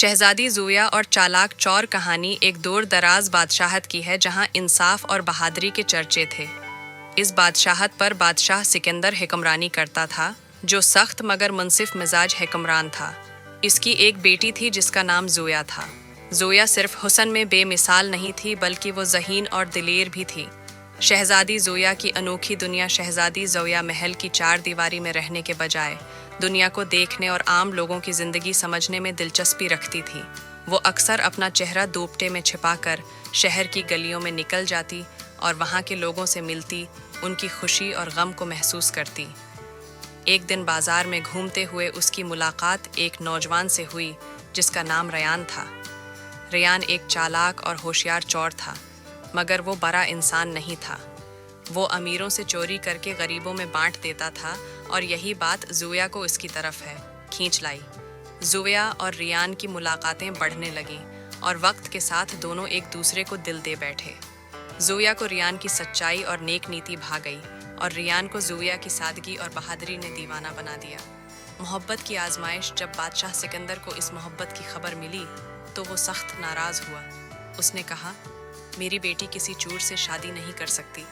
شہزادی زویا اور چالاک چور کہانی ایک دور دراز بادشاہت کی ہے جہاں انصاف اور بہادری کے چرچے تھے۔ اس بادشاہت پر بادشاہ سکندر حکمرانی کرتا تھا، جو سخت مگر منصف مزاج حکمران تھا۔ اس کی ایک بیٹی تھی جس کا نام زویا تھا۔ زویا صرف حسن میں بے مثال نہیں تھی بلکہ وہ ذہین اور دلیر بھی تھی۔ شہزادی زویا کی انوکھی دنیا شہزادی زویا محل کی چار دیواری میں رہنے کے بجائے دنیا کو دیکھنے اور عام لوگوں کی زندگی سمجھنے میں دلچسپی رکھتی تھی۔ وہ اکثر اپنا چہرہ دوپٹے میں چھپا کر شہر کی گلیوں میں نکل جاتی اور وہاں کے لوگوں سے ملتی، ان کی خوشی اور غم کو محسوس کرتی۔ ایک دن بازار میں گھومتے ہوئے اس کی ملاقات ایک نوجوان سے ہوئی جس کا نام ریان تھا۔ ریان ایک چالاک اور ہوشیار چور تھا، مگر وہ بڑا انسان نہیں تھا۔ وہ امیروں سے چوری کر کے غریبوں میں بانٹ دیتا تھا اور یہی بات زویا کو اس کی طرف کھینچ لائی۔ زویا اور ریان کی ملاقاتیں بڑھنے لگیں اور وقت کے ساتھ دونوں ایک دوسرے کو دل دے بیٹھے۔ زویا کو ریان کی سچائی اور نیک نیتی بھا گئی اور ریان کو زویا کی سادگی اور بہادری نے دیوانہ بنا دیا۔ محبت کی آزمائش۔ جب بادشاہ سکندر کو اس محبت کی خبر ملی تو وہ سخت ناراض ہوا۔ اس نے کہا، میری بیٹی کسی چور سے شادی نہیں کر سکتی۔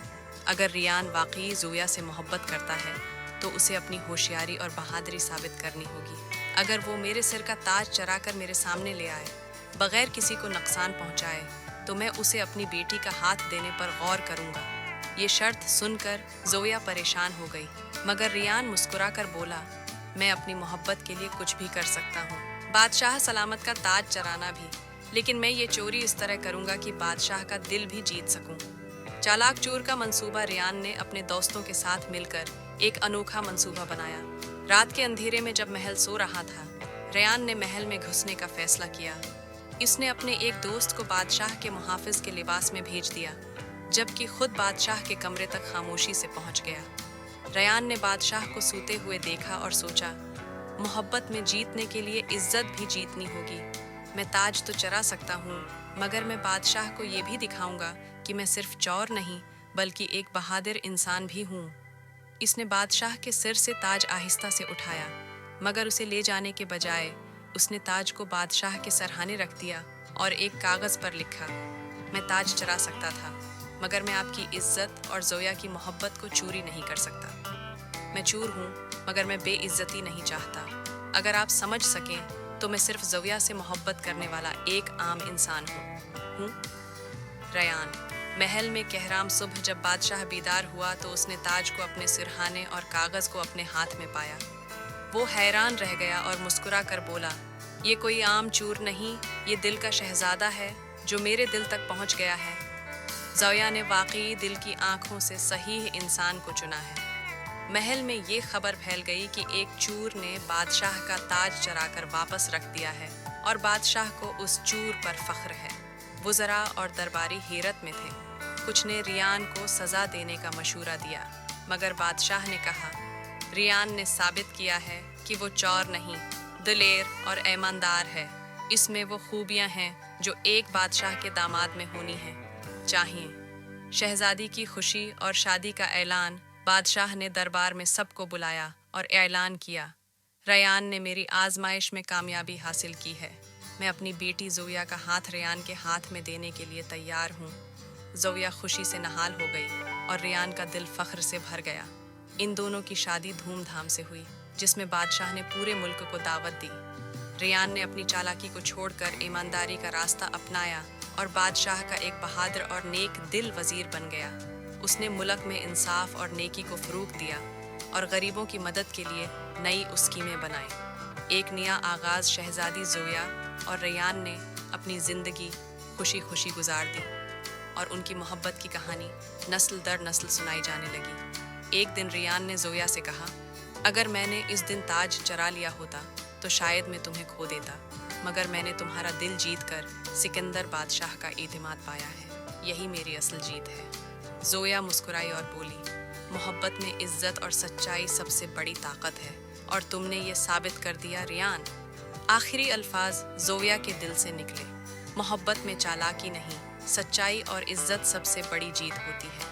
اگر ریان واقعی زویا سے محبت کرتا ہے تو اسے اپنی ہوشیاری اور بہادری ثابت کرنی ہوگی۔ اگر وہ میرے سر کا تاج چرا کر میرے سامنے لے آئے بغیر کسی کو نقصان پہنچائے تو میں اسے اپنی بیٹی کا ہاتھ دینے پر غور کروں گا۔ یہ شرط سن کر زویا پریشان ہو گئی، مگر ریان مسکرا کر بولا، میں اپنی محبت کے لیے کچھ بھی کر سکتا ہوں، بادشاہ سلامت کا تاج چرانا بھی، لیکن میں یہ چوری اس طرح کروں گا کہ بادشاہ کا دل بھی جیت سکوں۔ چالاک چور کا منصوبہ۔ ریان نے اپنے دوستوں کے ساتھ مل کر ایک انوکھا منصوبہ بنایا۔ رات کے اندھیرے میں جب محل سو رہا تھا، ریان نے محل میں گھسنے کا فیصلہ کیا۔ اس نے اپنے ایک دوست کو بادشاہ کے محافظ کے لباس میں بھیج دیا، جبکہ خود بادشاہ کے کمرے تک خاموشی سے پہنچ گیا۔ ریان نے بادشاہ کو سوتے ہوئے دیکھا اور سوچا، محبت میں جیتنے کے لیے عزت بھی جیتنی ہوگی۔ میں تاج تو چرا سکتا ہوں، مگر میں بادشاہ کو یہ بھی دکھاؤں گا کہ میں صرف چور نہیں بلکہ ایک بہادر انسان بھی ہوں۔ اس نے بادشاہ کے سر سے تاج آہستہ سے اٹھایا، مگر اسے لے جانے کے بجائے اس نے تاج کو بادشاہ کے سرہانے رکھ دیا اور ایک کاغذ پر لکھا، میں تاج چرا سکتا تھا، مگر میں آپ کی عزت اور زویا کی محبت کو چوری نہیں کر سکتا۔ میں چور ہوں، مگر میں بے عزتی نہیں چاہتا۔ اگر آپ سمجھ سکیں تو میں صرف زویا سے محبت کرنے والا ایک عام انسان ہوں۔ ریان۔ محل میں کہرام صبح جب بادشاہ بیدار ہوا تو اس نے تاج کو اپنے سرہانے اور کاغذ کو اپنے ہاتھ میں پایا۔ وہ حیران رہ گیا اور مسکرا کر بولا، یہ کوئی عام چور نہیں، یہ دل کا شہزادہ ہے جو میرے دل تک پہنچ گیا ہے۔ زویا نے واقعی دل کی آنکھوں سے صحیح انسان کو چنا ہے۔ محل میں یہ خبر پھیل گئی کہ ایک چور نے بادشاہ کا تاج چرا کر واپس رکھ دیا ہے اور بادشاہ کو اس چور پر فخر ہے۔ وزراء اور درباری حیرت میں تھے۔ کچھ نے ریان کو سزا دینے کا مشورہ دیا، مگر بادشاہ نے کہا، ریان نے ثابت کیا ہے کہ وہ چور نہیں، دلیر اور ایماندار ہے۔ اس میں وہ خوبیاں ہیں جو ایک بادشاہ کے داماد میں ہونی ہیں چاہیے۔ شہزادی کی خوشی اور شادی کا اعلان۔ بادشاہ نے دربار میں سب کو بلایا اور اعلان کیا، ریان نے میری آزمائش میں کامیابی حاصل کی ہے۔ میں اپنی بیٹی زویا کا ہاتھ ریان کے ہاتھ میں دینے کے لیے تیار ہوں۔ زویا خوشی سے نہال ہو گئی اور ریان کا دل فخر سے بھر گیا۔ ان دونوں کی شادی دھوم دھام سے ہوئی، جس میں بادشاہ نے پورے ملک کو دعوت دی۔ ریان نے اپنی چالاکی کو چھوڑ کر ایمانداری کا راستہ اپنایا اور بادشاہ کا ایک بہادر اور نیک دل وزیر بن گیا۔ اس نے ملک میں انصاف اور نیکی کو فروغ دیا اور غریبوں کی مدد کے لیے نئی اسکیمیں بنائیں۔ ایک نیا آغاز۔ شہزادی زویا اور ریان نے اپنی زندگی خوشی خوشی گزار دی اور ان کی محبت کی کہانی نسل در نسل سنائی جانے لگی۔ ایک دن ریان نے زویا سے کہا، اگر میں نے اس دن تاج چرا لیا ہوتا تو شاید میں تمہیں کھو دیتا، مگر میں نے تمہارا دل جیت کر سکندر بادشاہ کا اعتماد پایا ہے، یہی میری اصل جیت ہے۔ زویا مسکرائی اور بولی، محبت میں عزت اور سچائی سب سے بڑی طاقت ہے اور تم نے یہ ثابت کر دیا ریان۔ آخری الفاظ زویا کے دل سے نکلے، محبت میں چالاکی نہیں، سچائی اور عزت سب سے بڑی جیت ہوتی ہے۔